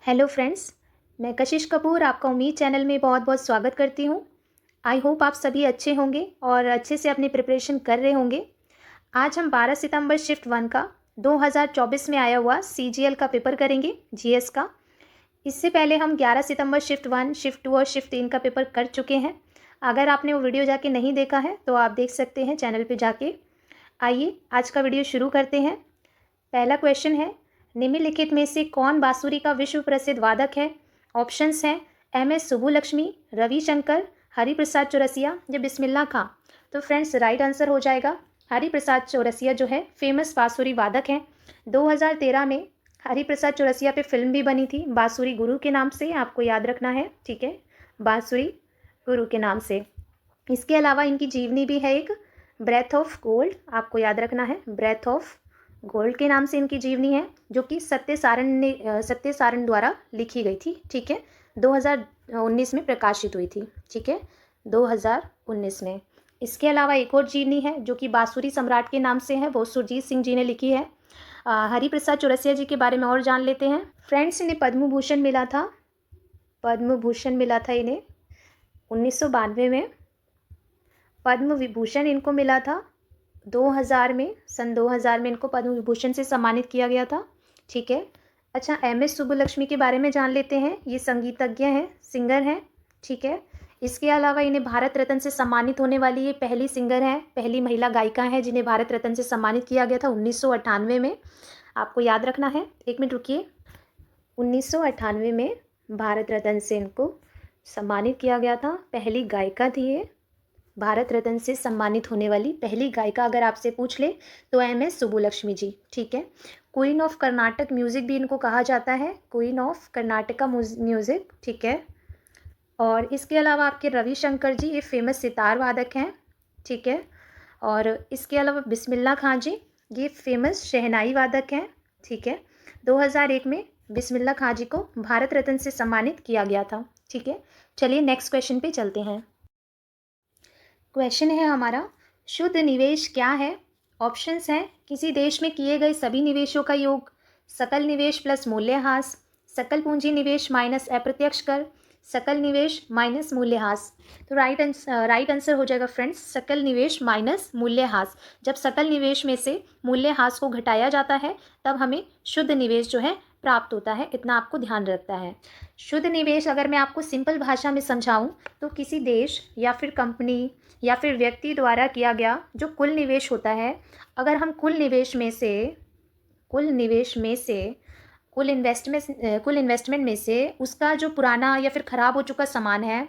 Hello friends, मैं कशिश कपूर आपका उम्मीद चैनल में बहुत बहुत स्वागत करती हूँ। आई होप आप सभी अच्छे होंगे और अच्छे से अपनी प्रिपरेशन कर रहे होंगे। आज हम 12 सितंबर शिफ्ट 1 का 2024 में आया हुआ सीजीएल का पेपर करेंगे, जीएस का। इससे पहले हम 11 सितंबर शिफ्ट 1, शिफ्ट 2 और शिफ्ट 3 का पेपर कर चुके हैं। अगर आपने वो वीडियो जाके नहीं देखा है तो आप देख सकते हैं चैनल पर जाके। आइए आज का वीडियो शुरू करते हैं। पहला क्वेश्चन है, निम्नलिखित में से कौन बांसुरी का विश्व प्रसिद्ध वादक है? ऑप्शंस हैं एम.एस. सुब्बुलक्ष्मी, रविशंकर, हरिप्रसाद चौरसिया या बिस्मिल्लाह खां। तो फ्रेंड्स राइट आंसर हो जाएगा हरिप्रसाद चौरसिया जो है फेमस बांसुरी वादक हैं। 2013 में हरिप्रसाद चौरसिया पे फिल्म भी बनी थी बांसुरी गुरु के नाम से, आपको याद रखना है, ठीक है, बांसुरी गुरु के नाम से। इसके अलावा इनकी जीवनी भी है एक, ब्रेथ ऑफ गोल्ड, आपको याद रखना है, ब्रेथ ऑफ गोल्ड के नाम से इनकी जीवनी है, जो कि सत्य सारण द्वारा लिखी गई थी, ठीक है, 2019 में प्रकाशित हुई थी, ठीक है, 2019 में। इसके अलावा एक और जीवनी है जो कि बांसुरी सम्राट के नाम से है, वो सुरजीत सिंह जी ने लिखी है। हरिप्रसाद चौरसिया जी के बारे में और जान लेते हैं। फ्रेंड्स इन्हें पद्म भूषण मिला था, पद्म भूषण मिला था इन्हें 1992 में। पद्म विभूषण इनको मिला था 2000 में, सन 2000 में इनको पद्म विभूषण से सम्मानित किया गया था, ठीक है। अच्छा, एम.एस. सुब्बुलक्ष्मी के बारे में जान लेते हैं। ये संगीतज्ञ हैं, सिंगर हैं, ठीक है। इसके अलावा इन्हें भारत रत्न से सम्मानित होने वाली ये पहली सिंगर हैं, पहली महिला गायिका हैं जिन्हें भारत रत्न से सम्मानित किया गया था 1998 में, आपको याद रखना है। एक मिनट रुकिए, 1998 में भारत रत्न से इनको सम्मानित किया गया था, पहली गायिका थी ये, भारत रत्न से सम्मानित होने वाली पहली गायिका अगर आपसे पूछ ले तो एम.एस. सुब्बुलक्ष्मी जी, ठीक है। क्वीन ऑफ कर्नाटक म्यूज़िक भी इनको कहा जाता है, क्वीन ऑफ कर्नाटका म्यूज़िक, ठीक है। और इसके अलावा आपके रविशंकर जी ये फेमस सितार वादक हैं, ठीक है। और इसके अलावा बिस्मिल्लाह खां जी ये फेमस शहनाई वादक हैं, ठीक है। 2001 में बिस्मिल्लाह खां जी को भारत रत्न से सम्मानित किया गया था, ठीक है। चलिए नेक्स्ट क्वेश्चन पे चलते हैं। क्वेश्चन है हमारा, शुद्ध निवेश क्या है? ऑप्शंस हैं किसी देश में किए गए सभी निवेशों का योग, सकल निवेश प्लस मूल्यह्रास, सकल पूंजी निवेश माइनस अप्रत्यक्ष कर, सकल निवेश माइनस मूल्यह्रास। तो राइट आंसर हो जाएगा फ्रेंड्स सकल निवेश माइनस मूल्यह्रास। जब सकल निवेश में से मूल्यह्रास को घटाया जाता है तब हमें शुद्ध निवेश जो है प्राप्त होता है, इतना आपको ध्यान रखता है। शुद्ध निवेश अगर मैं आपको सिंपल भाषा में समझाऊं तो किसी देश या फिर कंपनी या फिर व्यक्ति द्वारा किया गया जो कुल निवेश होता है, अगर हम कुल इन्वेस्टमेंट में से उसका जो पुराना या फिर ख़राब हो चुका सामान है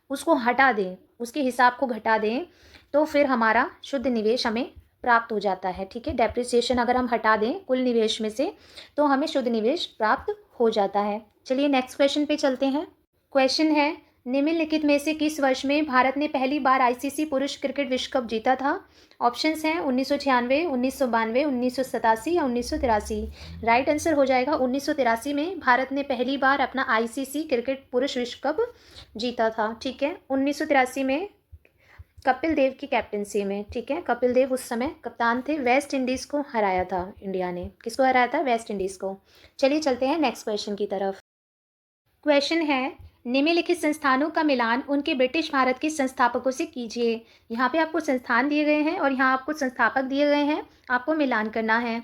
उसको हटा दें, उसके हिसाब को घटा दें, तो फिर हमारा शुद्ध निवेश हमें प्राप्त हो जाता है, ठीक है। डेप्रिसिएशन अगर हम हटा दें कुल निवेश में से तो हमें शुद्ध निवेश प्राप्त हो जाता है। चलिए नेक्स्ट क्वेश्चन पे चलते हैं। क्वेश्चन है, निम्नलिखित में से किस वर्ष में भारत ने पहली बार आईसीसी पुरुष क्रिकेट विश्व कप जीता था? ऑप्शंस हैं 1996, 1992, 1987 या 1983। राइट आंसर हो जाएगा 1983 में भारत ने पहली बार अपना आईसीसी क्रिकेट पुरुष विश्व कप जीता था, ठीक है। 1983 में कपिल देव की कैप्टनसी में, ठीक है, कपिल देव उस समय कप्तान थे। वेस्ट इंडीज़ को हराया था इंडिया ने, किसको हराया था? वेस्ट इंडीज़ को। चलिए चलते हैं नेक्स्ट क्वेश्चन की तरफ। क्वेश्चन है, निम्नलिखित संस्थानों का मिलान उनके ब्रिटिश भारत के संस्थापकों से कीजिए। यहाँ पे आपको संस्थान दिए गए हैं और यहाँ आपको संस्थापक दिए गए हैं, आपको मिलान करना है।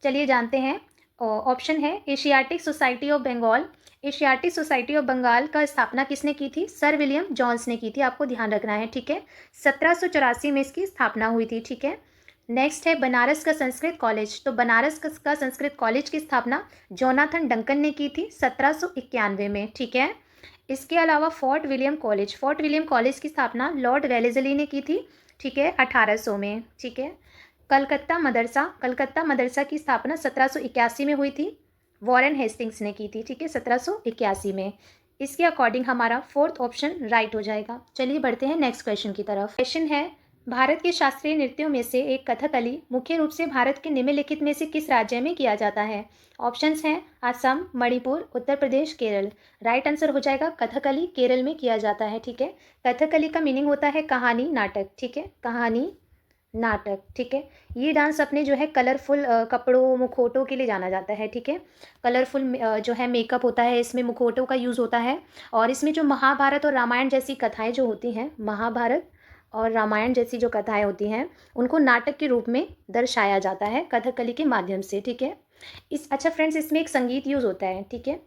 चलिए जानते हैं। ऑप्शन है Asiatic Society of Bengal. Asiatic Society of Bengal का स्थापना किसने की थी? सर विलियम जॉन्स ने की थी, आपको ध्यान रखना है, ठीक है। 1784 में इसकी स्थापना हुई थी, ठीक है। नेक्स्ट है बनारस का संस्कृत कॉलेज। तो बनारस का संस्कृत कॉलेज की स्थापना जोनाथन डंकन ने की थी 1791 में, ठीक है। इसके अलावा फोर्ट विलियम कॉलेज की स्थापना लॉर्ड वेलेस्ली ने की थी, ठीक है, 1800 में, ठीक है। कलकत्ता मदरसा की स्थापना 1781 में हुई थी, वॉरेन हेस्टिंग्स ने की थी, ठीक है, 1781 में। इसके अकॉर्डिंग हमारा फोर्थ ऑप्शन राइट हो जाएगा। चलिए बढ़ते हैं नेक्स्ट क्वेश्चन की तरफ। क्वेश्चन है, भारत के शास्त्रीय नृत्यों में से एक कथकली मुख्य रूप से भारत के निम्नलिखित में से किस राज्य में किया जाता है? ऑप्शंस हैं असम, मणिपुर, उत्तर प्रदेश, केरल। राइट आंसर हो जाएगा कथकली केरल में किया जाता है, ठीक है। कथकली का मीनिंग होता है कहानी नाटक, ठीक है, कहानी नाटक, ठीक है। ये डांस अपने जो है कलरफुल कपड़ों, मुखौटों के लिए जाना जाता है, ठीक है। कलरफुल जो है मेकअप होता है, इसमें मुखौटों का यूज़ होता है। और इसमें जो महाभारत और रामायण जैसी कथाएँ जो होती हैं, महाभारत और रामायण जैसी जो कथाएँ होती हैं, उनको नाटक के रूप में दर्शाया जाता है कथकली के माध्यम से, ठीक है। अच्छा फ्रेंड्स, इसमें एक संगीत यूज़ होता है, ठीक है।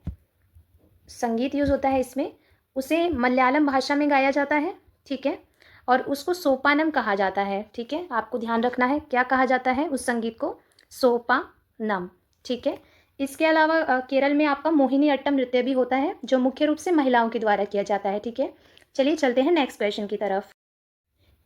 संगीत यूज़ होता है इसमें, उसे मलयालम भाषा में गाया जाता है, ठीक है। और उसको सोपानम कहा जाता है, ठीक है। आपको ध्यान रखना है क्या कहा जाता है उस संगीत को, सोपानम, ठीक है। इसके अलावा केरल में आपका मोहिनी अट्टम नृत्य भी होता है, जो मुख्य रूप से महिलाओं के द्वारा किया जाता है, ठीक है। चलिए चलते हैं नेक्स्ट क्वेश्चन की तरफ।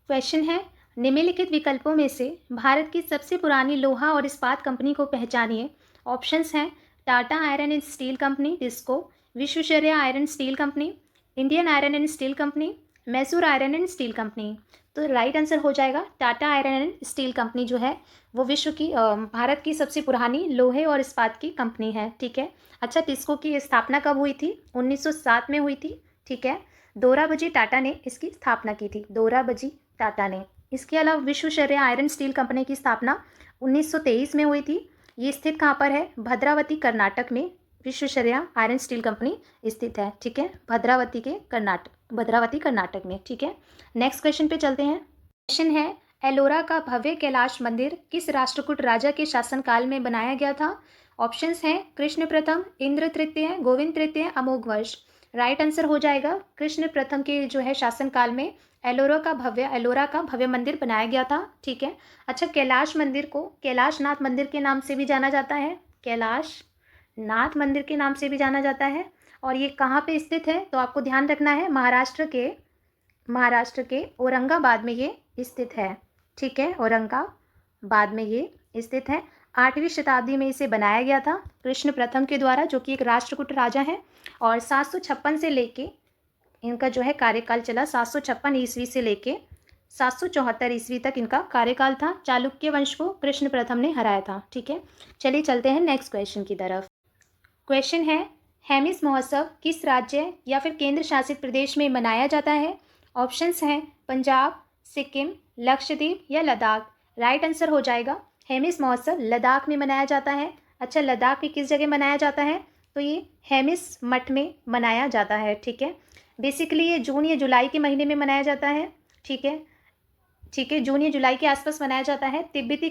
क्वेश्चन है, निम्नलिखित विकल्पों में से भारत की सबसे पुरानी लोहा और इस्पात कंपनी को पहचानिए। ऑप्शंस हैं Tata iron and steel company TISCO, Visvesvaraya iron steel company, Indian iron and steel company, Mysore iron and steel company. तो राइट आंसर हो जाएगा Tata iron and steel company जो है वो विश्व की भारत की सबसे पुरानी लोहे और इस्पात की कंपनी है, ठीक है। अच्छा, टिस्को की स्थापना कब हुई थी? 1907 में हुई थी, ठीक है। दोराबजी टाटा ने इसकी स्थापना की थी, दोराबजी टाटा ने। इसके अलावा विश्वेश्वरैया आयरन स्टील कंपनी की स्थापना 1923 में हुई थी। ये स्थित कहाँ पर है? भद्रावती कर्नाटक में विश्वेश्वरैया आयरन स्टील कंपनी स्थित है, ठीक है। भद्रावती कर्नाटक में, ठीक है। नेक्स्ट क्वेश्चन पे चलते हैं। क्वेश्चन है, एलोरा का भव्य कैलाश मंदिर किस राष्ट्रकूट राजा के शासनकाल में बनाया गया था? ऑप्शंस हैं कृष्ण प्रथम, इंद्र तृतीय, गोविंद तृतीय, अमोघवर्ष। राइट आंसर हो जाएगा कृष्ण प्रथम के जो है शासनकाल में एलोरा का भव्य मंदिर बनाया गया था, ठीक है। अच्छा, कैलाश मंदिर को कैलाशनाथ मंदिर के नाम से भी जाना जाता है, कैलाशनाथ मंदिर के नाम से भी जाना जाता है। और ये कहाँ पे स्थित है? तो आपको ध्यान रखना है, महाराष्ट्र के औरंगाबाद में ये स्थित है, ठीक है। औरंगाबाद में ये स्थित है। 8वीं शताब्दी में इसे बनाया गया था कृष्ण प्रथम के द्वारा, जो कि एक राष्ट्रकूट राजा है। और 756 से लेके इनका जो है कार्यकाल चला, 756 ईस्वी से लेके 774 ईस्वी तक इनका कार्यकाल था। चालुक्य वंश को कृष्ण प्रथम ने हराया था, ठीक है। चलिए चलते हैं नेक्स्ट क्वेश्चन की तरफ। क्वेश्चन है, हेमिस महोत्सव किस राज्य या फिर केंद्र शासित प्रदेश में मनाया जाता है? ऑप्शंस हैं पंजाब, सिक्किम, लक्षद्वीप या लद्दाख। राइट आंसर हो जाएगा हेमिस महोत्सव लद्दाख में मनाया जाता है। अच्छा, लद्दाख में किस जगह मनाया जाता है? तो ये हेमिस मठ में मनाया जाता है, ठीक है। बेसिकली ये जून या जुलाई के महीने में मनाया जाता है, ठीक है, ठीक है। जून या जुलाई के आसपास मनाया जाता है। तिब्बती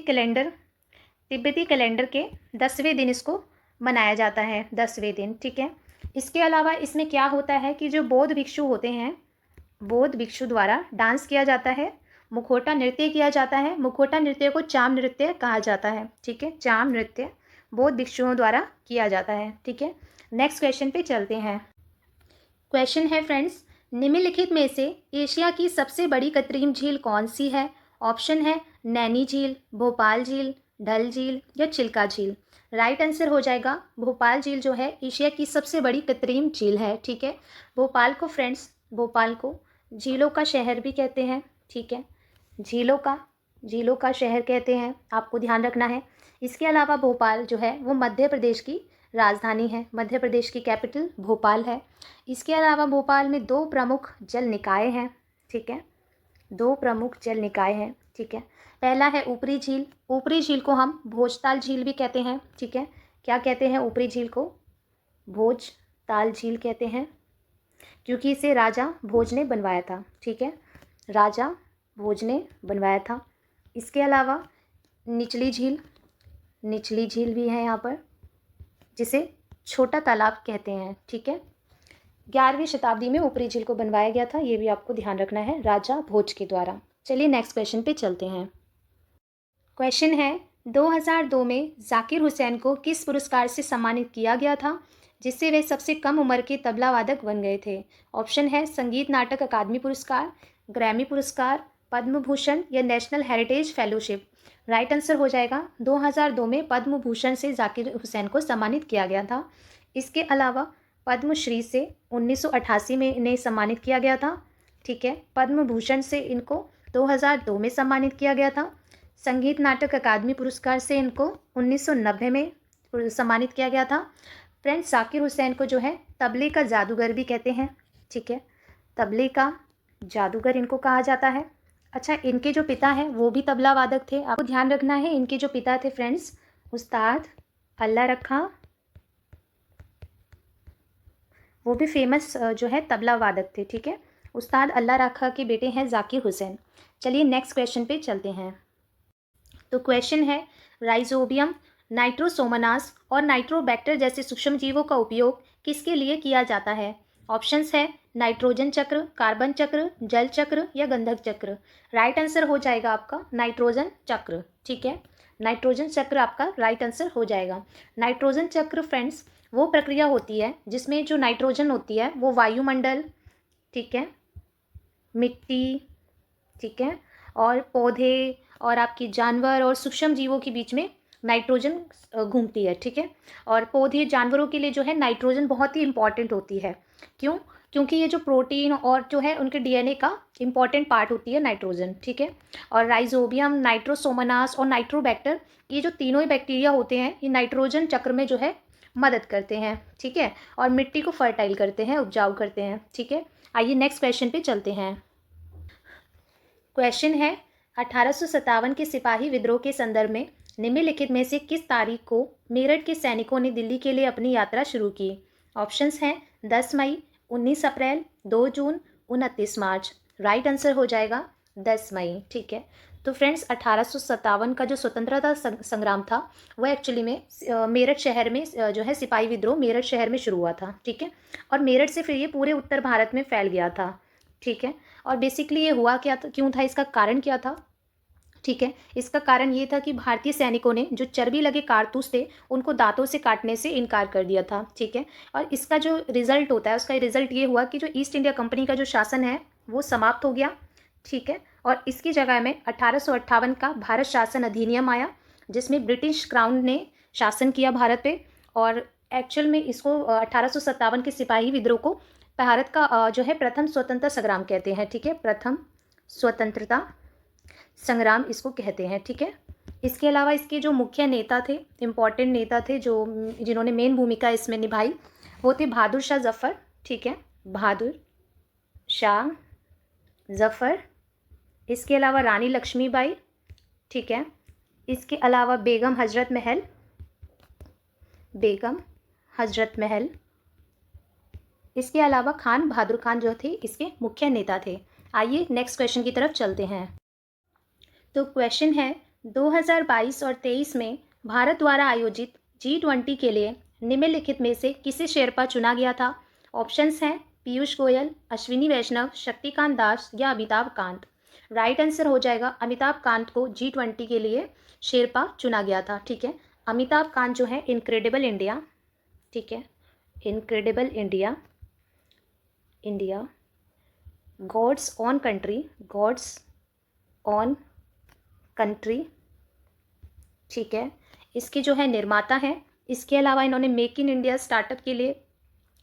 कैलेंडर के 10वें दिन इसको मनाया जाता है, 10वें दिन, ठीक है। इसके अलावा इसमें क्या होता है कि जो बौद्ध भिक्षु होते हैं, बौद्ध भिक्षु द्वारा डांस किया जाता है, मुखौटा नृत्य किया जाता है। मुखौटा नृत्य को चाम नृत्य कहा जाता है, ठीक है। चाम नृत्य बौद्ध भिक्षुओं द्वारा किया जाता है, ठीक है। नेक्स्ट क्वेश्चन पे चलते हैं। क्वेश्चन है फ्रेंड्स, निम्नलिखित में से एशिया की सबसे बड़ी कृत्रिम झील कौन सी है? ऑप्शन है नैनी झील, भोपाल झील, डल झील या चिल्का झील। राइट आंसर हो जाएगा भोपाल झील जो है एशिया की सबसे बड़ी कृत्रिम झील है, ठीक है। भोपाल को झीलों का शहर भी कहते हैं, ठीक है। झीलों का शहर कहते हैं, आपको ध्यान रखना है। इसके अलावा भोपाल जो है वो मध्य प्रदेश की राजधानी है, मध्य प्रदेश की कैपिटल भोपाल है। इसके अलावा भोपाल में 2 प्रमुख जल निकाय हैं, ठीक है। 2 प्रमुख जल निकाय हैं, ठीक है। पहला है ऊपरी झील, ऊपरी झील को हम भोजताल झील भी कहते हैं, ठीक है। क्या कहते हैं ऊपरी झील को? भोजताल झील कहते हैं, क्योंकि इसे राजा भोज ने बनवाया था, ठीक है। राजा भोज ने बनवाया था। इसके अलावा निचली झील भी है यहाँ पर, जिसे छोटा तालाब कहते हैं, ठीक है। 11वीं शताब्दी में ऊपरी झील को बनवाया गया था, ये भी आपको ध्यान रखना है, राजा भोज के द्वारा। चलिए नेक्स्ट क्वेश्चन पे चलते हैं। क्वेश्चन है, 2002 में जाकिर हुसैन को किस पुरस्कार से सम्मानित किया गया था, जिससे वे सबसे कम उम्र के तबला वादक बन गए थे? ऑप्शन है संगीत नाटक अकादमी पुरस्कार, ग्रैमी पुरस्कार, पद्म भूषण या national heritage fellowship. Right answer हो जाएगा 2002 में पद्म भूषण से जाकिर हुसैन को सम्मानित किया गया था। इसके अलावा पद्मश्री से 1988 में इन्हें सम्मानित किया गया था, ठीक है। पद्म भूषण से इनको 2002 में सम्मानित किया गया था। संगीत नाटक अकादमी पुरस्कार से इनको 1990 में सम्मानित किया गया था। फ्रेंड्स, जाकिर हुसैन को जो है तबले का जादूगर भी कहते हैं, ठीक है। तबले का जादूगर इनको कहा जाता है। अच्छा, इनके जो पिता हैं वो भी तबला वादक थे। आपको ध्यान रखना है, इनके जो पिता थे फ्रेंड्स, उस्ताद अल्लाह रखा, वो भी फेमस जो है तबला वादक थे। ठीक है, उस्ताद अल्लाह रखा के बेटे हैं जाकिर हुसैन। चलिए नेक्स्ट क्वेश्चन पे चलते हैं। तो क्वेश्चन है, राइजोबियम, नाइट्रोसोमनास और नाइट्रोबैक्टर जैसे सूक्ष्म जीवों का उपयोग किसके लिए किया जाता है? ऑप्शंस है नाइट्रोजन चक्र, कार्बन चक्र, जल चक्र या गंधक चक्र। राइट आंसर हो जाएगा आपका नाइट्रोजन चक्र। ठीक है, नाइट्रोजन चक्र आपका राइट आंसर हो जाएगा। नाइट्रोजन चक्र फ्रेंड्स वो प्रक्रिया होती है जिसमें जो नाइट्रोजन होती है वो वायुमंडल, ठीक है, मिट्टी, ठीक है, और पौधे और आपके जानवर और सूक्ष्म जीवों के बीच में नाइट्रोजन घूमती है। ठीक है, और पौधे जानवरों के लिए जो है नाइट्रोजन बहुत ही इंपॉर्टेंट होती है। क्यों? क्योंकि ये जो प्रोटीन और जो है उनके डीएनए का इंपॉर्टेंट पार्ट होती है नाइट्रोजन। ठीक है, और राइजोबियम, नाइट्रोसोमनास और नाइट्रोबैक्टर, ये जो तीनों ही बैक्टीरिया होते हैं ये नाइट्रोजन चक्र में जो है मदद करते हैं। ठीक है, और मिट्टी को फर्टाइल करते हैं, उपजाऊ करते हैं। ठीक है, आइए नेक्स्ट क्वेश्चन पे चलते हैं। क्वेश्चन है, 1857 के सिपाही विद्रोह के संदर्भ में निम्नलिखित में से किस तारीख को मेरठ के सैनिकों ने दिल्ली के लिए अपनी यात्रा शुरू की? ऑप्शंस हैं 10 मई, 19 अप्रैल, 2 जून, 29 मार्च। राइट आंसर हो जाएगा 10 मई। ठीक है, तो फ्रेंड्स 1857 का जो स्वतंत्रता संग्राम था वो एक्चुअली में मेरठ शहर में जो है सिपाही विद्रोह मेरठ शहर में शुरू हुआ था। ठीक है, और मेरठ से फिर ये पूरे उत्तर भारत में फैल गया था। ठीक है, और बेसिकली ये हुआ क्या था, क्यों था, इसका कारण क्या था? ठीक है, इसका कारण ये था कि भारतीय सैनिकों ने जो चर्बी लगे कारतूस थे उनको दांतों से काटने से इनकार कर दिया था। ठीक है, और इसका जो रिजल्ट होता है उसका रिजल्ट ये हुआ कि जो ईस्ट इंडिया कंपनी का जो शासन है वो समाप्त हो गया। ठीक है, और इसकी जगह में 1858 का भारत शासन अधिनियम आया जिसमें ब्रिटिश क्राउन ने शासन किया भारत पे। और एक्चुअल में इसको 1857 के सिपाही विद्रोह को भारत का जो है प्रथम स्वतंत्रता संग्राम कहते हैं। ठीक है, प्रथम स्वतंत्रता संग्राम इसको कहते हैं। ठीक है, इसके अलावा इसके जो मुख्य नेता थे, इम्पॉर्टेंट नेता थे जो जिन्होंने मेन भूमिका इसमें निभाई, वो थे बहादुर शाह जफ़र। ठीक है, बहादुर शाह जफ़र। इसके अलावा रानी लक्ष्मीबाई। ठीक है, इसके अलावा बेगम हजरत महल, बेगम हजरत महल। इसके अलावा खान बहादुर खान जो थे इसके मुख्य नेता थे। आइए नेक्स्ट क्वेश्चन की तरफ चलते हैं। तो क्वेश्चन है, 2022 और 23 में भारत द्वारा आयोजित G20 के लिए निम्नलिखित में से किसे शेरपा चुना गया था? ऑप्शंस हैं पीयूष गोयल, अश्विनी वैष्णव, शक्तिकांत दास या अमिताभ कांत। राइट आंसर हो जाएगा अमिताभ कांत को G20 के लिए शेरपा चुना गया था। ठीक है, अमिताभ कांत जो है इनक्रेडिबल इंडिया, ठीक है, incredible India, India, God's own country, God's own country, ठीक है, इसके जो है निर्माता हैं। इसके अलावा इन्होंने मेक इन इंडिया स्टार्टअप के लिए,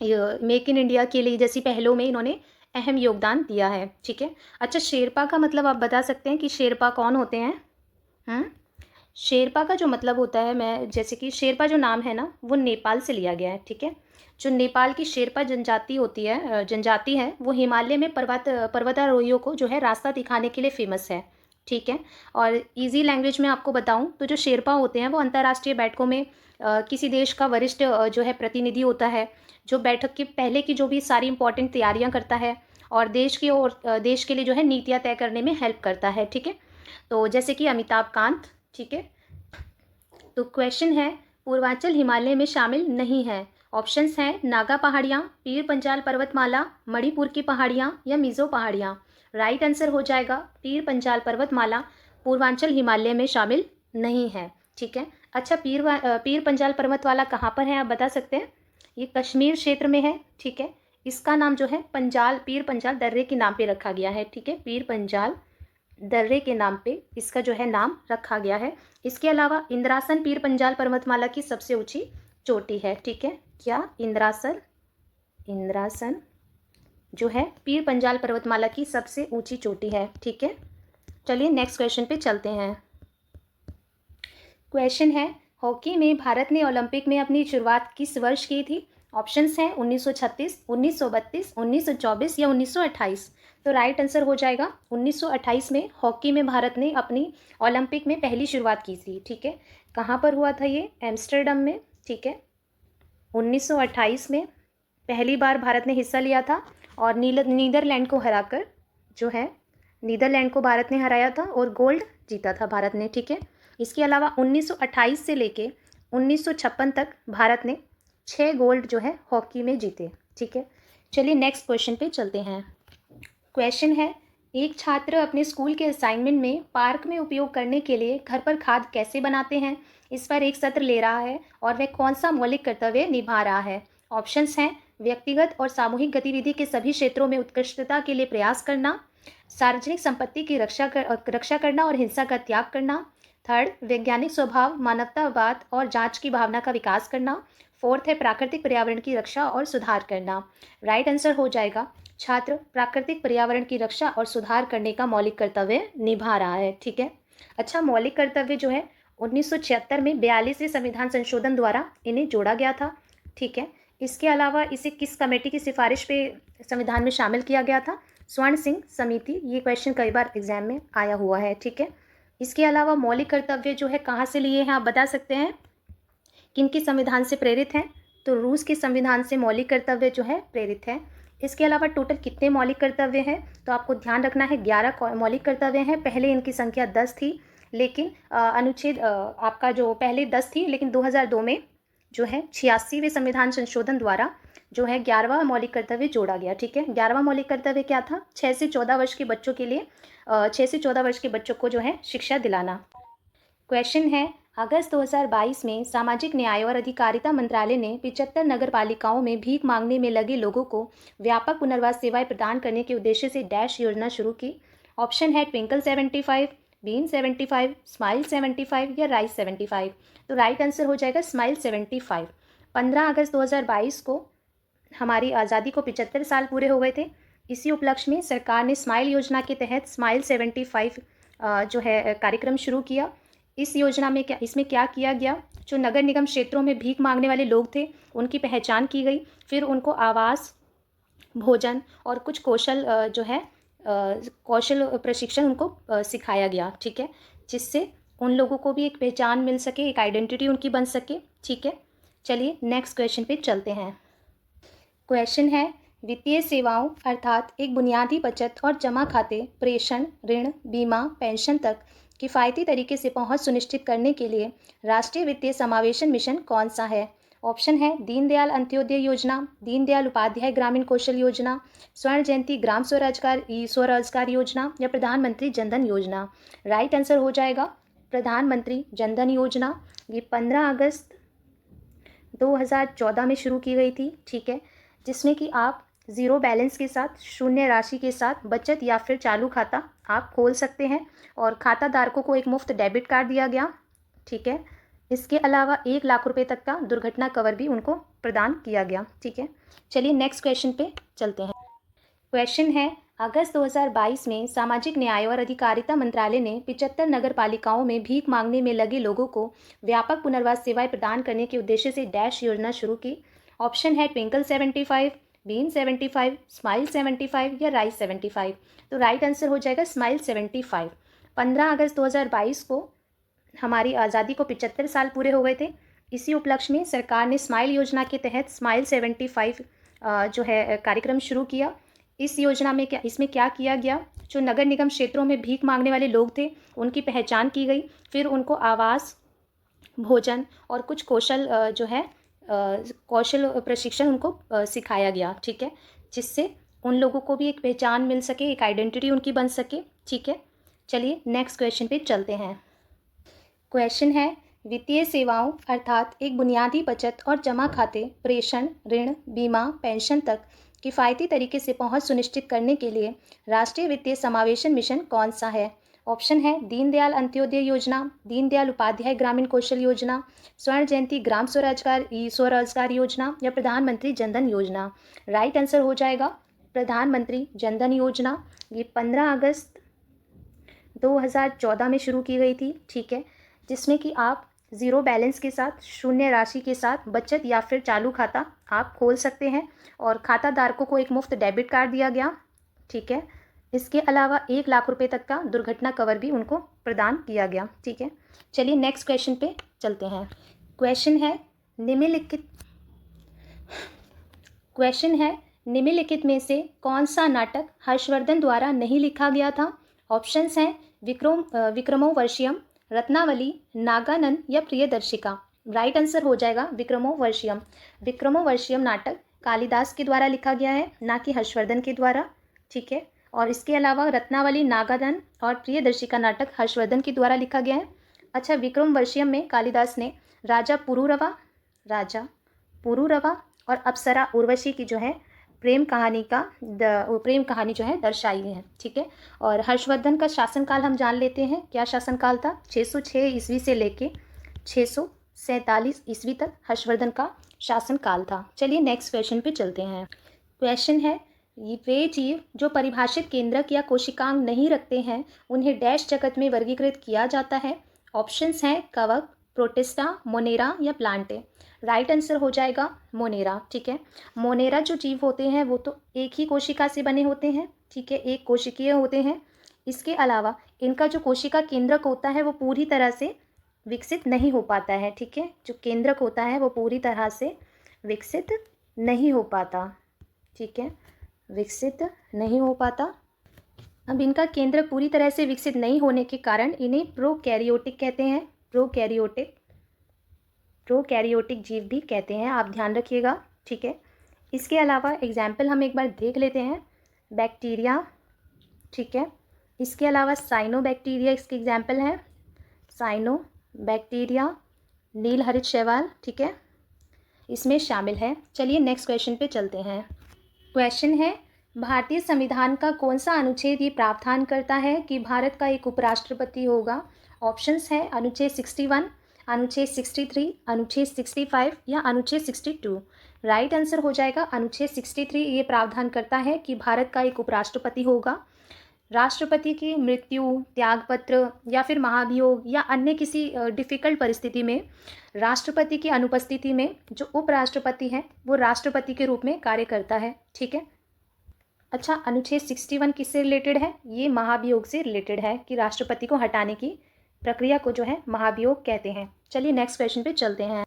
मेक इन इंडिया के लिए जैसी पहलों में इन्होंने अहम योगदान दिया है। ठीक है, अच्छा शेरपा का मतलब आप बता सकते हैं कि शेरपा कौन होते हैं? शेरपा का जो मतलब होता है, मैं जैसे कि शेरपा जो नाम है ना वो नेपाल से लिया गया है। ठीक है, जो नेपाल की शेरपा जनजाति होती है, जनजाति है, वो हिमालय में पर्वतारोहियों को जो है रास्ता दिखाने के लिए फेमस है। ठीक है, और इजी लैंग्वेज में आपको बताऊं तो जो शेरपा होते हैं वो अंतर्राष्ट्रीय बैठकों में किसी देश का वरिष्ठ जो है प्रतिनिधि होता है, जो बैठक के पहले की जो भी सारी इंपॉर्टेंट तैयारियां करता है और देश के लिए जो है नीतियां तय करने में हेल्प करता है। ठीक है, तो जैसे कि अमिताभ कांत। ठीक है, तो क्वेश्चन है, पूर्वांचल हिमालय में शामिल नहीं है। ऑप्शंस हैं नागा पहाड़ियाँ, पीर पंजाल पर्वतमाला, मणिपुर की पहाड़ियाँ या मिज़ो पहाड़ियाँ। राइट आंसर हो जाएगा पीर पंजाल पर्वतमाला पूर्वांचल हिमालय में शामिल नहीं है। ठीक है, अच्छा पीर पंजाल पर्वतमाला कहाँ पर है आप बता सकते हैं? ये कश्मीर क्षेत्र में है। ठीक है, इसका नाम जो है पीर पंजाल दर्रे के नाम पे रखा गया है। ठीक है, पीर पंजाल दर्रे के नाम पे इसका जो है नाम रखा गया है। इसके अलावा इंद्रासन पीर पंजाल पर्वतमाला की सबसे ऊंची चोटी है। ठीक है, क्या इंद्रासन जो है पीर पंजाल पर्वतमाला की सबसे ऊंची चोटी है। ठीक है, चलिए नेक्स्ट क्वेश्चन पे चलते हैं। क्वेश्चन है, हॉकी में भारत ने ओलंपिक में अपनी शुरुआत किस वर्ष की थी? ऑप्शंस हैं 1936, 1932, 1924 या 1928। तो राइट आंसर हो जाएगा 1928 में हॉकी में भारत ने अपनी ओलंपिक में पहली शुरुआत की थी। ठीक है, कहाँ पर हुआ था ये? एम्स्टर्डम में। ठीक है, 1928 में पहली बार भारत ने हिस्सा लिया था और नीदरलैंड को हराकर जो है नीदरलैंड को भारत ने हराया था और गोल्ड जीता था भारत ने। ठीक है, इसके अलावा 1928 से लेके 1956 तक भारत ने 6 गोल्ड जो है हॉकी में जीते। ठीक है, चलिए नेक्स्ट क्वेश्चन पे चलते हैं। क्वेश्चन है, एक छात्र अपने स्कूल के असाइनमेंट में पार्क में उपयोग करने के लिए घर पर खाद कैसे बनाते हैं, इस पर एक सत्र ले रहा है और वह कौन सा मौलिक कर्तव्य निभा रहा है। ऑप्शंस हैं व्यक्तिगत और सामूहिक गतिविधि के सभी क्षेत्रों में उत्कृष्टता के लिए प्रयास करना, सार्वजनिक संपत्ति की रक्षा करना और हिंसा का त्याग करना, थर्ड वैज्ञानिक स्वभाव, मानवतावाद और जांच की भावना का विकास करना, फोर्थ है प्राकृतिक पर्यावरण की रक्षा और सुधार करना। राइट आंसर हो जाएगा छात्र प्राकृतिक पर्यावरण की रक्षा और सुधार करने का मौलिक कर्तव्य निभा रहा है। ठीक है, अच्छा, मौलिक कर्तव्य जो है 1976 में 42वें संविधान संशोधन द्वारा इन्हें जोड़ा गया था। ठीक है, इसके अलावा इसे किस कमेटी की सिफारिश पे संविधान में शामिल किया गया था? स्वर्ण सिंह समिति। ये क्वेश्चन कई बार एग्जाम में आया हुआ है। ठीक है, इसके अलावा मौलिक कर्तव्य जो है कहाँ से लिए हैं आप बता सकते हैं? किनके संविधान से प्रेरित हैं? तो रूस के संविधान से मौलिक कर्तव्य जो है प्रेरित है। इसके अलावा टोटल कितने मौलिक कर्तव्य हैं? तो आपको ध्यान रखना है 11 मौलिक कर्तव्य हैं। पहले इनकी संख्या 10 थी, लेकिन अनुच्छेद आपका जो पहले 10 थी, लेकिन 2002 में जो है 86वें संविधान संशोधन द्वारा जो है 11वां मौलिक कर्तव्य जोड़ा गया। ठीक है, 11वां मौलिक कर्तव्य क्या था? 6 से 14 वर्ष के बच्चों के लिए 6 से 14 वर्ष के बच्चों को जो है शिक्षा दिलाना। क्वेश्चन है, अगस्त 2022 में सामाजिक न्याय और अधिकारिता मंत्रालय ने 75 नगर पालिकाओं में भीख मांगने में लगे लोगों को व्यापक पुनर्वास सेवाएं प्रदान करने के उद्देश्य से डैश योजना शुरू की। ऑप्शन है ट्विंकल 75, बीन 75, स्माइल 75 या राइस 75। तो राइट आंसर हो जाएगा स्माइल 75। 15 अगस्त 2022 को हमारी आज़ादी को 75 साल पूरे हो गए थे। इसी उपलक्ष्य में सरकार ने स्माइल योजना के तहत स्माइल 75 जो है कार्यक्रम शुरू किया। इस योजना में इसमें क्या किया गया? जो नगर निगम क्षेत्रों में भीख मांगने वाले लोग थे उनकी पहचान की गई, फिर उनको आवास, भोजन और कुछ कौशल प्रशिक्षण उनको सिखाया गया। ठीक है, जिससे उन लोगों को भी एक पहचान मिल सके, एक आइडेंटिटी उनकी बन सके। ठीक है, चलिए नेक्स्ट क्वेश्चन पे चलते हैं। क्वेश्चन है, वित्तीय सेवाओं अर्थात एक बुनियादी बचत और जमा खाते, प्रेषण, ऋण, बीमा, पेंशन तक किफ़ायती तरीके से पहुंच सुनिश्चित करने के लिए राष्ट्रीय वित्तीय समावेशन मिशन कौन सा है? ऑप्शन है दीनदयाल अंत्योदय योजना, दीनदयाल उपाध्याय ग्रामीण कौशल योजना, स्वर्ण जयंती ग्राम स्वरोजगार योजना या प्रधानमंत्री जनधन योजना। राइट आंसर हो जाएगा प्रधानमंत्री जनधन योजना। ये 15 अगस्त 2014 में शुरू की गई थी। ठीक है, जिसमें कि आप ज़ीरो बैलेंस के साथ, शून्य राशि के साथ बचत या फिर चालू खाता आप खोल सकते हैं और खाता धारकों को एक मुफ्त डेबिट कार्ड दिया गया। ठीक है, इसके अलावा 1 लाख रुपए तक का दुर्घटना कवर भी उनको प्रदान किया गया। ठीक है, चलिए नेक्स्ट क्वेश्चन पे चलते हैं। क्वेश्चन है, अगस्त 2022 में सामाजिक न्याय और अधिकारिता मंत्रालय ने 75 नगर पालिकाओं में भीख मांगने में लगे लोगों को व्यापक पुनर्वास सेवाएं प्रदान करने के उद्देश्य से डैश योजना शुरू की। ऑप्शन है ट्विंकल 75, बीन 75, स्माइल 75 या राइस 75। तो राइट आंसर हो जाएगा स्माइल 75। 15 अगस्त 2022 को हमारी आज़ादी को 75 साल पूरे हो गए थे। इसी उपलक्ष्य में सरकार ने स्माइल योजना के तहत स्माइल 75 जो है कार्यक्रम शुरू किया। इस योजना में इसमें क्या किया गया? जो नगर निगम क्षेत्रों में भीख मांगने वाले लोग थे उनकी पहचान की गई, फिर उनको आवास, भोजन और कुछ कौशल प्रशिक्षण उनको सिखाया गया। ठीक है, जिससे उन लोगों को भी एक पहचान मिल सके, एक आइडेंटिटी उनकी बन सके। ठीक है, चलिए नेक्स्ट क्वेश्चन पे चलते हैं। क्वेश्चन है, वित्तीय सेवाओं अर्थात एक बुनियादी बचत और जमा खाते, प्रेषण, ऋण, बीमा, पेंशन तक किफ़ायती तरीके से पहुंच सुनिश्चित करने के लिए राष्ट्रीय वित्तीय समावेशन मिशन कौन सा है? ऑप्शन है दीनदयाल अंत्योदय योजना, दीनदयाल उपाध्याय ग्रामीण कौशल योजना, स्वर्ण जयंती ग्राम स्वरोजगार योजना या प्रधानमंत्री जनधन योजना। राइट आंसर हो जाएगा प्रधानमंत्री जनधन योजना। ये 15 अगस्त 2014 में शुरू की गई थी। ठीक है, जिसमें कि आप ज़ीरो बैलेंस के साथ, शून्य राशि के साथ बचत या फिर चालू खाता आप खोल सकते हैं और खाता धारकों को एक मुफ्त डेबिट कार्ड दिया गया, ठीक है। इसके अलावा 1 लाख रुपए तक का दुर्घटना कवर भी उनको प्रदान किया गया, ठीक है। चलिए नेक्स्ट क्वेश्चन पे चलते हैं। क्वेश्चन है निम्नलिखित क्वेश्चन है निम्नलिखित में से कौन सा नाटक हर्षवर्धन द्वारा नहीं लिखा गया था? ऑप्शंस हैं विक्रमोर्वशीयम, रत्नावली, नागानंद या प्रियदर्शिका। राइट आंसर हो जाएगा विक्रमोर्वशीयम। विक्रमोर्वशीयम नाटक कालिदास के द्वारा लिखा गया है, ना कि हर्षवर्धन के द्वारा, ठीक है। और इसके अलावा रत्नावली, नागानंद और प्रियदर्शिका नाटक हर्षवर्धन के द्वारा लिखा गया है। अच्छा, विक्रमोर्वशीयम में कालिदास ने राजा पुरूरवा और अप्सरा उर्वशी की जो है प्रेम कहानी जो है दर्शाई है, ठीक है। और हर्षवर्धन का शासनकाल हम जान लेते हैं, क्या शासनकाल था? 606 ईस्वी से लेके 647 ईस्वी तक हर्षवर्धन का शासनकाल था। चलिए नेक्स्ट क्वेश्चन पे चलते हैं। क्वेश्चन है वे जीव जो परिभाषित केंद्रक या कोशिकांग नहीं रखते हैं उन्हें डैश जगत में वर्गीकृत किया जाता है। ऑप्शंस हैं कवक, प्रोटिस्टा, मोनेरा या प्लांटे। राइट आंसर हो जाएगा मोनेरा, ठीक है। मोनेरा जो जीव होते हैं वो तो एक ही कोशिका से बने होते हैं, ठीक है, एक कोशिकीय होते हैं। इसके अलावा इनका जो कोशिका केंद्रक होता है वो पूरी तरह से विकसित नहीं हो पाता है, ठीक है। जो केंद्रक होता है वो पूरी तरह से विकसित नहीं हो पाता, ठीक है, विकसित नहीं हो पाता। अब इनका केंद्रक पूरी तरह से विकसित नहीं होने के कारण इन्हें प्रोकैरियोटिक कहते हैं। प्रोकैरियोटिक जीव भी कहते हैं, आप ध्यान रखिएगा, ठीक है। इसके अलावा एग्जाम्पल हम एक बार देख लेते हैं। बैक्टीरिया, ठीक है। इसके अलावा साइनोबैक्टीरिया इसके एग्जाम्पल हैं। साइनोबैक्टीरिया, नील हरित शैवाल, ठीक है, इसमें शामिल है। चलिए नेक्स्ट क्वेश्चन पे चलते हैं। क्वेश्चन है भारतीय संविधान का कौन सा अनुच्छेद ये प्रावधान करता है कि भारत का एक उपराष्ट्रपति होगा? ऑप्शंस है अनुच्छेद 61, अनुच्छेद 63, अनुच्छेद 65 या अनुच्छेद 62। राइट आंसर हो जाएगा अनुच्छेद 63। ये प्रावधान करता है कि भारत का एक उपराष्ट्रपति होगा। राष्ट्रपति की मृत्यु, त्यागपत्र या फिर महाभियोग या अन्य किसी डिफ़िकल्ट परिस्थिति में राष्ट्रपति की अनुपस्थिति में जो उपराष्ट्रपति है वो राष्ट्रपति के रूप में कार्य करता है, ठीक है। अच्छा, अनुच्छेद 61 किससे रिलेटेड है? ये महाभियोग से रिलेटेड है कि राष्ट्रपति को हटाने की प्रक्रिया को जो है महाभियोग कहते हैं। चलिए नेक्स्ट क्वेश्चन पे चलते हैं।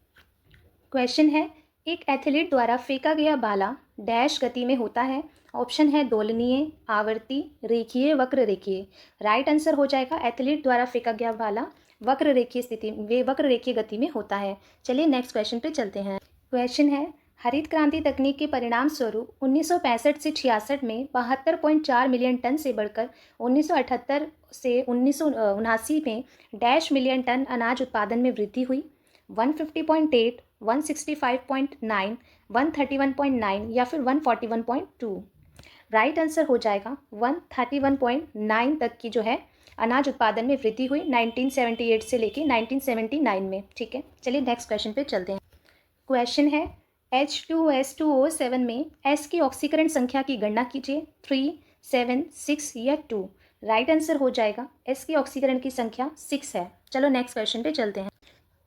क्वेश्चन है एक एथलीट द्वारा फेंका गया भाला डैश गति में होता है। ऑप्शन है दोलनीय, आवर्ती, रेखीय, वक्र रेखीय। राइट आंसर हो जाएगा एथलीट द्वारा फेंका गया भाला वक्र रेखीय गति में होता है। चलिए नेक्स्ट क्वेश्चन पे चलते हैं। क्वेश्चन है हरित क्रांति तकनीक के परिणाम स्वरूप 1965 से 66 में 72.4 मिलियन टन से बढ़कर 1978 से 1979 में डैश मिलियन टन अनाज उत्पादन में वृद्धि हुई। 150.8, 165.9, 131.9 या फिर 141.2। राइट आंसर हो जाएगा 131.9 तक की जो है अनाज उत्पादन में वृद्धि हुई 1978 से लेके 1979 में, ठीक है। चलिए नेक्स्ट क्वेश्चन पे चलते हैं। क्वेश्चन है H2S2O7 में S की ऑक्सीकरण संख्या की गणना कीजिए। 3, 7, 6 या 2। राइट आंसर हो जाएगा S की ऑक्सीकरण की संख्या 6 है। चलो नेक्स्ट क्वेश्चन पे चलते हैं।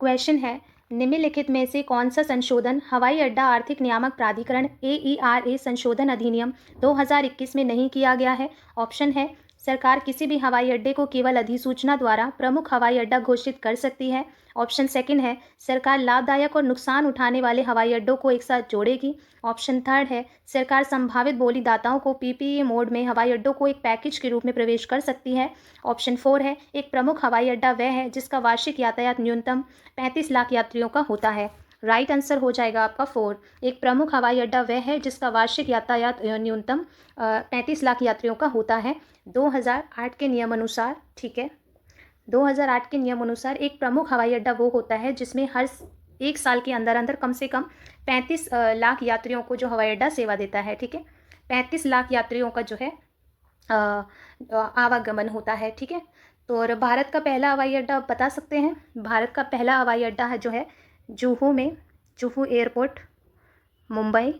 क्वेश्चन है निम्नलिखित में से कौन सा संशोधन हवाई अड्डा आर्थिक नियामक प्राधिकरण AERA संशोधन अधिनियम 2021 में नहीं किया गया है? ऑप्शन है सरकार किसी भी हवाई अड्डे को केवल अधिसूचना द्वारा प्रमुख हवाई अड्डा घोषित कर सकती है। ऑप्शन सेकंड है सरकार लाभदायक और नुकसान उठाने वाले हवाई अड्डों को एक साथ जोड़ेगी। ऑप्शन थर्ड है सरकार संभावित बोलीदाताओं को PPA मोड में हवाई अड्डों को एक पैकेज के रूप में प्रवेश कर सकती है। ऑप्शन 4 है एक प्रमुख हवाई अड्डा वह है जिसका वार्षिक यातायात न्यूनतम 35 लाख यात्रियों का होता है। राइट आंसर हो जाएगा आपका 4। एक प्रमुख हवाई अड्डा वह है जिसका वार्षिक यातायात न्यूनतम 35 लाख यात्रियों का होता है 2008 के नियम अनुसार, ठीक है। 2008 के नियम अनुसार एक प्रमुख हवाई अड्डा वो होता है जिसमें हर 1 साल के अंदर अंदर कम से कम 35 लाख यात्रियों को जो हवाई अड्डा सेवा देता है, ठीक है। 35 लाख यात्रियों का जो है आवागमन होता है, ठीक है। तो और भारत का पहला हवाई अड्डा आप बता सकते हैं? भारत का पहला हवाई अड्डा है जो है जुहू एयरपोर्ट, मुंबई,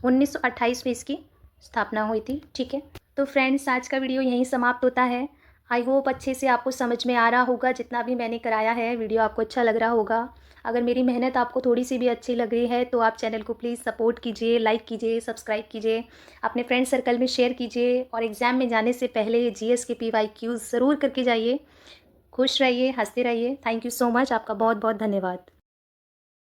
1928 में इसकी स्थापना हुई थी, ठीक है। तो फ्रेंड्स आज का वीडियो यहीं समाप्त होता है। आई होप अच्छे से आपको समझ में आ रहा होगा। जितना भी मैंने कराया है वीडियो आपको अच्छा लग रहा होगा। अगर मेरी मेहनत आपको थोड़ी सी भी अच्छी लग रही है तो आप चैनल को प्लीज़ सपोर्ट कीजिए, लाइक कीजिए, सब्सक्राइब कीजिए, अपने फ्रेंड सर्कल में शेयर कीजिए और एग्ज़ाम में जाने से पहले जीएस के PYQs ज़रूर करके जाइए। खुश रहिए, हँसते रहिए। Thank you so much. आपका बहुत बहुत धन्यवाद।